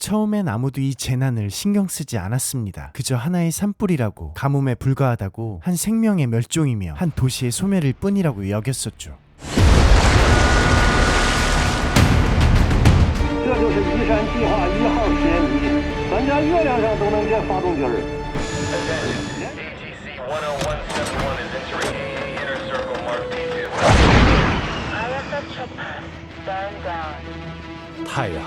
처음엔 아무도 이 재난을 신경 쓰지 않았습니다. 그저 하나의 산불이라고, 가뭄에 불과하다고, 한 생명의 멸종이며 한 도시의 소멸일 뿐이라고 여겼었죠. 这就是宜山计划1号实验体，咱家月亮上都能建发动机儿。AGC 10171 is entering AA inner circle mark P2. ISS Chopin, stand down. 太阳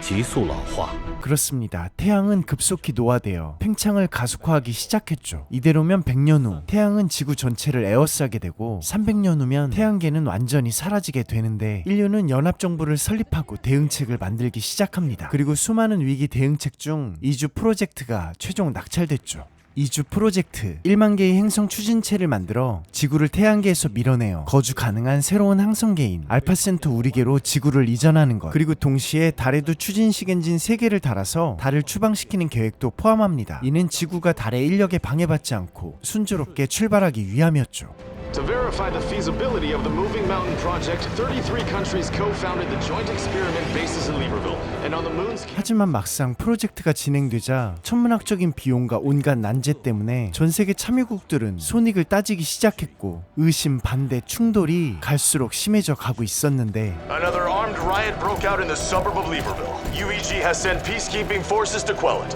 急速老化。 그렇습니다. 태양은 급속히 노화되어 팽창을 가속화하기 시작했죠. 이대로면 100년 후 태양은 지구 전체를 에워싸게 되고 300년 후면 태양계는 완전히 사라지게 되는데 인류는 연합정부를 설립하고 대응책을 만들기 시작합니다. 그리고 수많은 위기 대응책 중 이주 프로젝트가 최종 낙찰됐죠. 이주 프로젝트, 1만 개의 행성 추진체를 만들어 지구를 태양계에서 밀어내어 거주 가능한 새로운 항성계인 알파센토 우리계로 지구를 이전하는 것, 그리고 동시에 달에도 추진식 엔진 3개를 달아서 달을 추방시키는 계획도 포함합니다. 이는 지구가 달의 인력에 방해받지 않고 순조롭게 출발하기 위함이었죠. To verify the feasibility of the Moving Mountain project, 33 countries co-founded the joint experiment bases in Libreville, and on the moon's... 하지만 막상 프로젝트가 진행되자 천문학적인 비용과 온갖 난제 때문에 전 세계 참여국들은 손익을 따지기 시작했고 의심, 반대, 충돌이 갈수록 심해져 가고 있었는데 Another armed riot broke out in the suburb of Libreville. UEG has sent peacekeeping forces to quell it.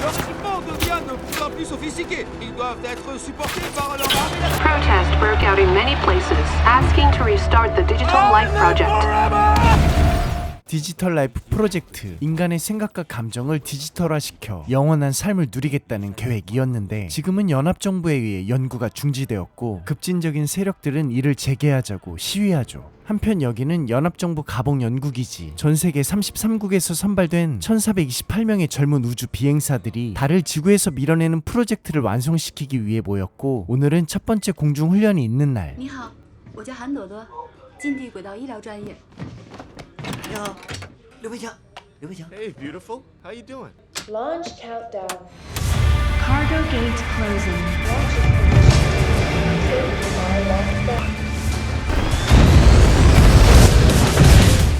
Leurs équipements deviennent de plus en plus sophistiqués. Ils doivent être supportés par leur armée. Protests broke out in many places, asking to restart the Digital Life Project. 디지털 라이프 프로젝트, 인간의 생각과 감정을 디지털화시켜 영원한 삶을 누리겠다는 계획이었는데 지금은 연합정부에 의해 연구가 중지되었고 급진적인 세력들은 이를 재개하자고 시위하죠. 한편 여기는 연합정부 가봉 연구기지, 전세계 33국에서 선발된 1428명의 젊은 우주 비행사들이 달을 지구에서 밀어내는 프로젝트를 완성시키기 위해 모였고 오늘은 첫 번째 공중훈련이 있는 날. 你好，我叫韩朵朵，近地轨道医疗专业。 你好，刘培强，刘培强。 Hey, beautiful. How you doing? Launch countdown. Cargo gates closing.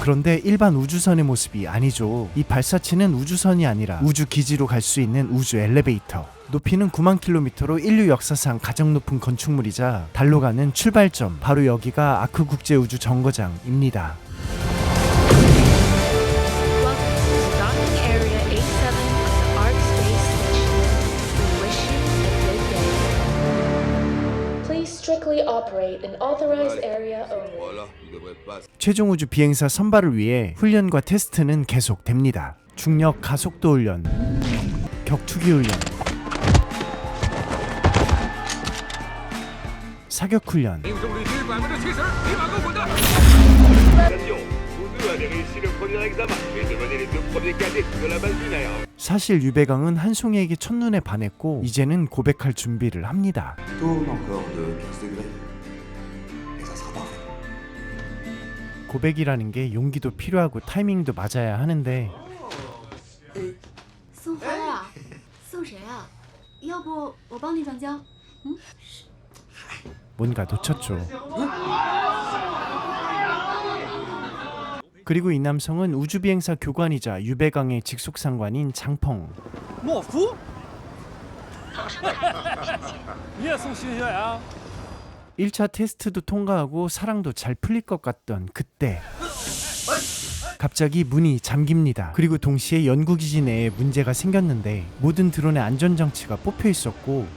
그런데 일반 우주선의 모습이 아니죠. 이 발사체는 우주선이 아니라 우주기지로 갈 수 있는 우주 엘리베이터. 높이는 9만 킬로미터로 인류 역사상 가장 높은 건축물이자 달로 가는 출발점, 바로 여기가 아크 국제우주 정거장입니다. Strictly operate in authorized area only. 최종 우주 비행사 선발을 위해 훈련과 테스트는 계속됩니다. 중력 가속도 훈련, 격투기 훈련, 사격 훈련. 사실 유배강은 한송이에게 첫눈에 반했고 이제는 고백할 준비를 합니다. 고백이라는 게 용기도 필요하고 타이밍도 맞아야 하는데 送花啊？送谁啊？要不我帮你转交？ 뭔가 놓쳤죠. 그리고 이 남성은 우주비행사 교관이자 유배강의 직속상관인 장펑. 懦夫？你也送新血呀？ 1차 테스트도 통과하고 사랑도 잘 풀릴 것 같던 그때 갑자기 문이 잠깁니다. 그리고 동시에 연구기지 내에 문제가 생겼는데 모든 드론의 안전장치가 뽑혀 있었고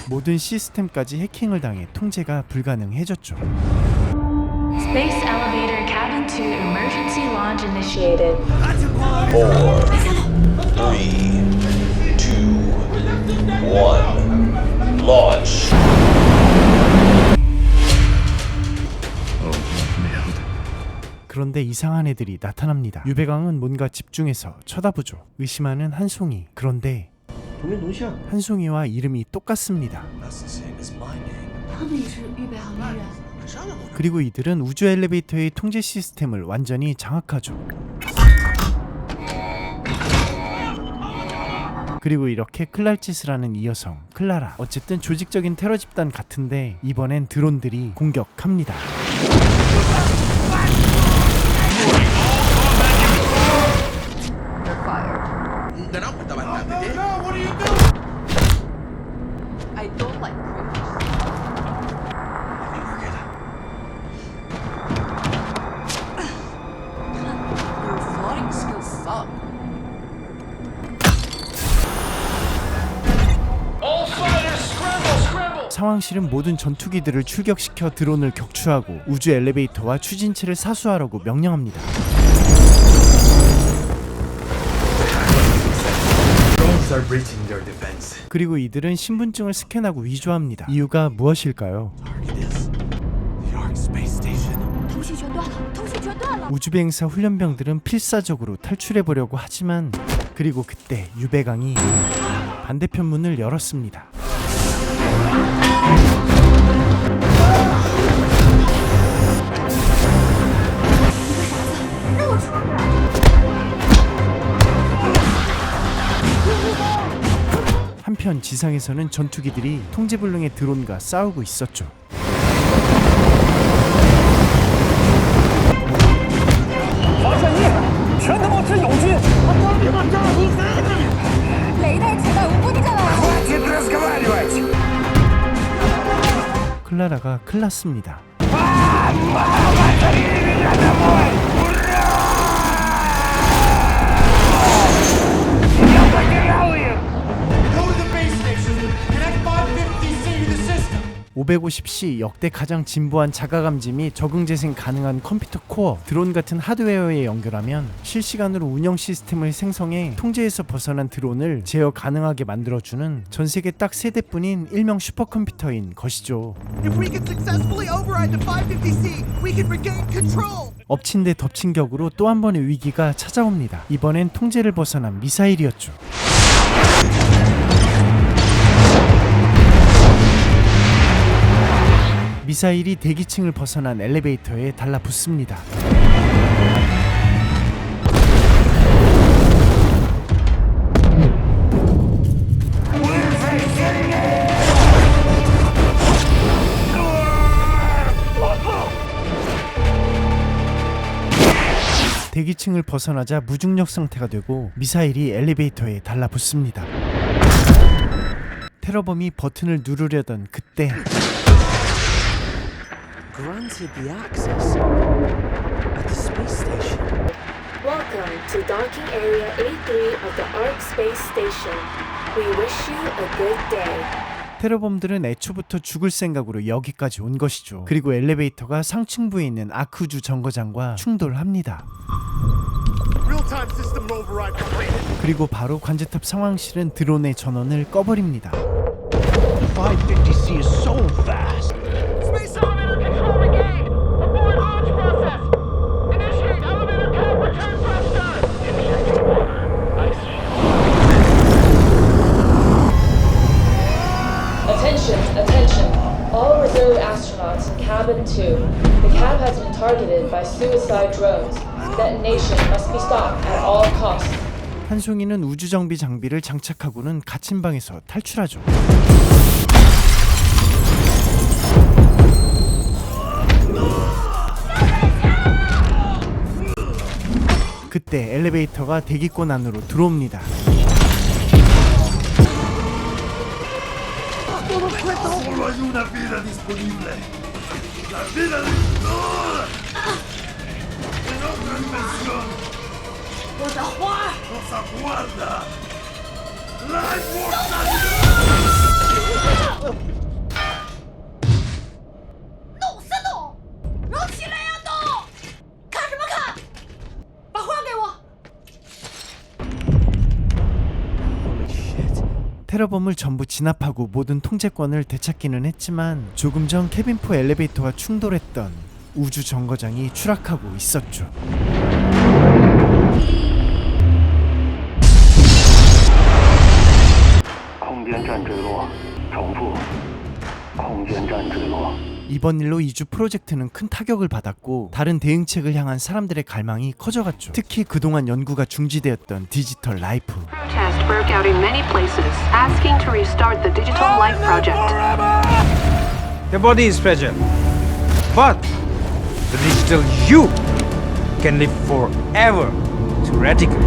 모든 시스템까지 해킹을 당해 통제가 불가능해졌죠. Space elevator cabin 2 emergency launch initiated. 4, 3, 2, 1, launch. 그런데 이상한 애들이 나타납니다. 유배강은 뭔가 집중해서 쳐다보죠. 의심하는 한송이. 그런데 한송이와 이름이 똑같습니다. 他们也是预备航天员。 그리고 이들은 우주 엘리베이터의 통제 시스템을 완전히 장악하죠. 그리고 이렇게 클랄 짓을 하는 이 여성 클라라. 어쨌든 조직적인 테러 집단 같은데 이번엔 드론들이 공격합니다. They're fired. I don't like critters. Your flying skills suck. All fighters, scramble, scramble! 상황실은 모든 전투기들을 출격시켜 드론을 격추하고 우주 엘리베이터와 추진체를 사수하라고 명령합니다. 그리고 이들은 신분증을 스캔하고 위조합니다. 이유가 무엇일까요? 우주비행사 훈련병들은 필사적으로 탈출해보려고 하지만 그리고 그때 유배강이 반대편 문을 열었습니다. 한편 지상에서는 전투기들이 통제불능의 드론과 싸우고 있었죠. 클라라가 클났습니다. (550C) 역대 가장 진보한 자가감지 및 적응재생 가능한 컴퓨터 코어, 드론 같은 하드웨어에 연결하면 실시간으로 운영 시스템을 생성해 통제에서 벗어난 드론을 제어 가능하게 만들어주는 전세계 딱 3대뿐인 일명 슈퍼컴퓨터인 것이죠. 엎친 데 덮친 격으로 또 한 번의 위기가 찾아옵니다. 이번엔 통제를 벗어난 미사일이었죠. 미사일이 대기층을 벗어난 엘리베이터에 달라붙습니다. 대기층을 벗어나자 무중력 상태가 되고 미사일이 엘리베이터에 달라붙습니다. 테러범이 버튼을 누르려던 그때 Granted the access at the space station. Welcome to docking area A3 of the Ark Space Station. We wish you a good day. 테러범들은 애초부터 죽을 생각으로 여기까지 온 것이죠. 그리고 엘리베이터가 상층부에 있는 아크우주 정거장과 충돌합니다. 그리고 바로 관제탑 상황실은 드론의 전원을 꺼버립니다. 550C is so fast. Space elevator control regained! Abort launch process! Initiate elevator cap return thruster! Inject water. Ice shield. Attention, attention. All reserve astronauts in cabin 2. The cab has been targeted by suicide drones. Detonation must be stopped at all costs. 한송이는 우주정비 장비를 장착하고는 갇힌 방에서 탈출하죠. 그때 엘리베이터가 대기권 안으로 들어옵니다. 테러범을 전부 진압하고 모든 통제권을 되찾기는 했지만 조금 전 케빈4 엘리베이터와 충돌했던 우주 정거장이 추락하고 있었죠. 이번 일로 이주 프로젝트는 큰 타격을 받았고 다른 대응책을 향한 사람들의 갈망이 커져갔죠. 특히 그동안 연구가 중지되었던 디지털 라이프. Protest broke out in many places, asking to restart the Digital Life Project. The body is fragile, but the digital you can live forever theoretically.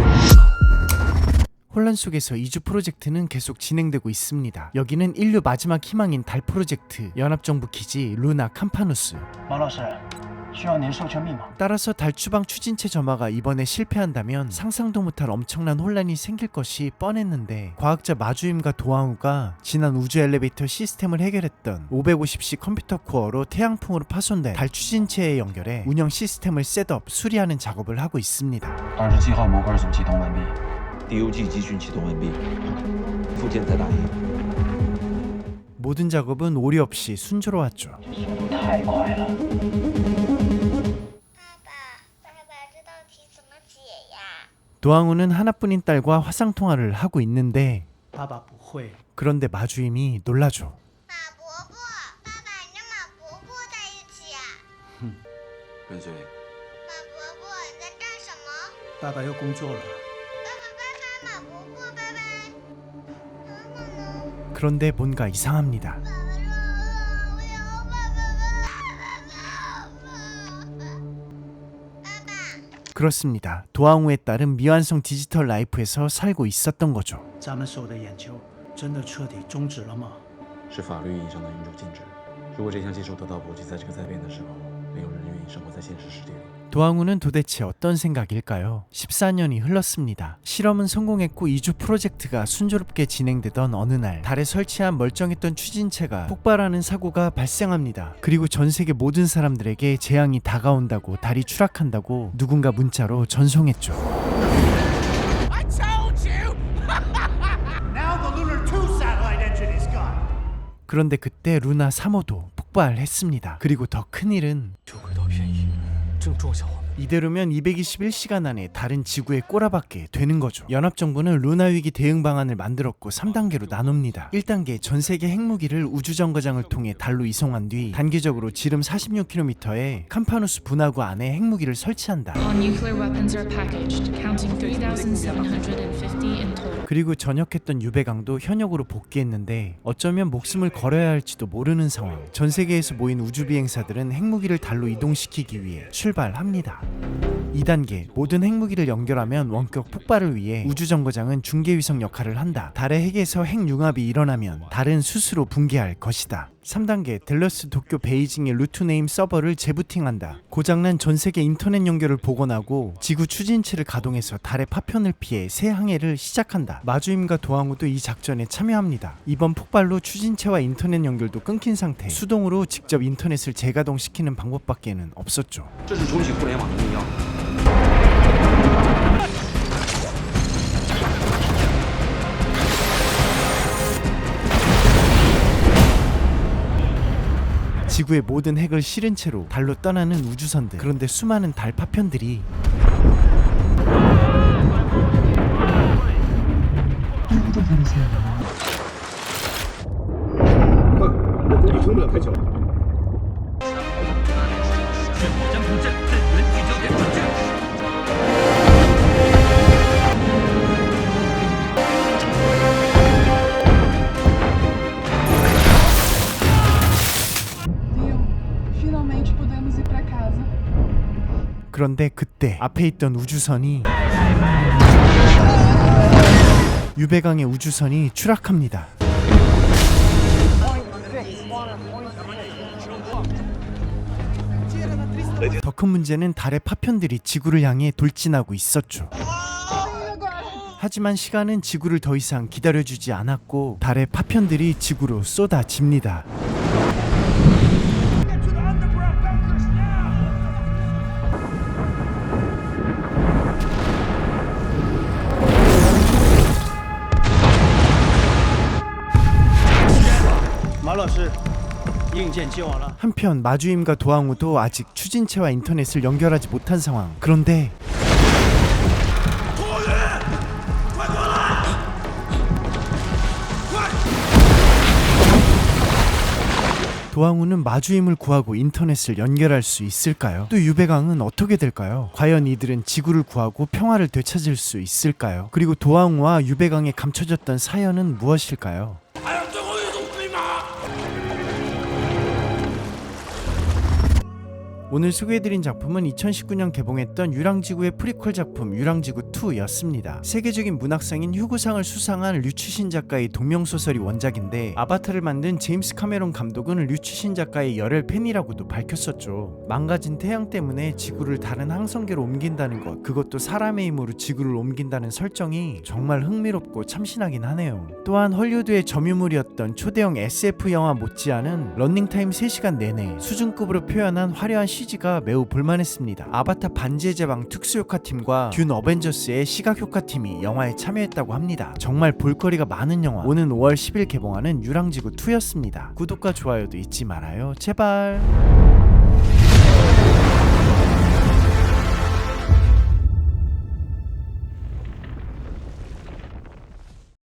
혼란 속에서 이주 프로젝트는 계속 진행되고 있습니다. 여기는 인류 마지막 희망인 달 프로젝트 연합정부 기지 루나 캄파누스. 马老师，需要您授权密码。 따라서 달 추방 추진체 점화가 이번에 실패한다면 상상도 못할 엄청난 혼란이 생길 것이 뻔했는데 과학자 마주임과 도항우가 지난 우주 엘리베이터 시스템을 해결했던 550C 컴퓨터 코어로 태양풍으로 파손된 달 추진체에 연결해 운영 시스템을 셋업, 수리하는 작업을 하고 있습니다. 27号模块总启动完毕。 DOG 集群启动完毕，附件再打印。 모든 작업은 오류 없이 순조로웠죠. 速度太快了。 도항우는 하나뿐인 딸과 화상 통화를 하고 있는데 爸爸不会。 그런데 마주임이 놀라죠. 跟随。爸爸要工作了。 그런데 뭔가 이상합니다. 그렇습니다. 도항우의 딸은 미완성 디지털 라이프에서 살고 있었던 거죠. 咱们所有的眼球真的彻底终止了吗？是法律意义上的永久禁止。如果这项技术得到普及，在这个灾变的时候，没有人愿意生活在现实世界里。 도항우는 도대체 어떤 생각일까요? 14년이 흘렀습니다. 실험은 성공했고 이주 프로젝트가 순조롭게 진행되던 어느 날 달에 설치한 멀쩡했던 추진체가 폭발하는 사고가 발생합니다. 그리고 전 세계 모든 사람들에게 재앙이 다가온다고 달이 추락한다고 누군가 문자로 전송했죠. I told you! Now the Lunar 2 satellite engine is gone. 그런데 그때 루나 3호도 폭발했습니다. 그리고 더 큰일은 이대로면 221시간 안에 달은 지구에 꼬라박게 되는 거죠. 연합정부는 루나 위기 대응 방안을 만들었고 3단계로 나눕니다. 1단계 전세계 핵무기를 우주정거장을 통해 달로 이송한 뒤 단계적으로 지름 46km의 캄파누스 분화구 안에 핵무기를 설치한다. All nuclear weapons are packaged, counting 3,750 in total. 그리고 전역했던 유배강도 현역으로 복귀했는데 어쩌면 목숨을 걸어야 할지도 모르는 상황. 전 세계에서 모인 우주 비행사들은 핵무기를 달로 이동시키기 위해 출발합니다. 2단계 모든 핵무기를 연결하면 원격 폭발을 위해 우주정거장은 중계위성 역할을 한다. 달의 핵에서 핵융합이 일어나면 달은 스스로 붕괴할 것이다. 3단계 댈러스, 도쿄, 베이징의 루트네임 서버를 재부팅한다. 고장난 전세계 인터넷 연결을 복원하고 지구 추진체를 가동해서 달의 파편을 피해 새 항해를 시작한다. 마주임과 도항우도 이 작전에 참여합니다. 이번 폭발로 추진체와 인터넷 연결도 끊긴 상태. 수동으로 직접 인터넷을 재가동시키는 방법밖에는 없었죠. 这是重启互联网的密钥。 지구의 모든 핵을 실은 채로 달로 떠나는 우주선들. 그런데 수많은 달 파편들이 그런데 그때 앞에 있던 우주선이 유배강의 우주선이 추락합니다. 더 큰 문제는 달의 파편들이 지구를 향해 돌진하고 있었죠. 하지만 시간은 지구를 더 이상 기다려주지 않았고 달의 파편들이 지구로 쏟아집니다. 한편 마주임과 도항우도 아직 추진체와 인터넷을 연결하지 못한 상황. 그런데 도항우는 마주임을 구하고 인터넷을 연결할 수 있을까요? 또 유배강은 어떻게 될까요? 과연 이들은 지구를 구하고 평화를 되찾을 수 있을까요? 그리고 도항우와 유배강에 감춰졌던 사연은 무엇일까요? 오늘 소개해드린 작품은 2019년 개봉했던 유랑지구의 프리퀄 작품 유랑지구 2였습니다. 세계적인 문학상인 휴고상을 수상한 류치신 작가의 동명소설이 원작인데 아바타를 만든 제임스 카메론 감독은 류치신 작가의 열혈 팬이라고도 밝혔었죠. 망가진 태양 때문에 지구를 다른 항성계로 옮긴다는 것, 그것도 사람의 힘으로 지구를 옮긴다는 설정이 정말 흥미롭고 참신하긴 하네요. 또한 헐리우드의 점유물이었던 초대형 SF 영화 못지않은 런닝타임 3시간 내내 수준급으로 표현한 화려한 CG가 매우 볼만했습니다. 아바타 반지의 제방 특수효과팀과 듄 어벤져스의 시각효과팀이 영화에 참여했다고 합니다. 정말 볼거리가 많은 영화, 오는 5월 10일 개봉하는 유랑지구 2였습니다. 구독과 좋아요도 잊지 말아요. 제발.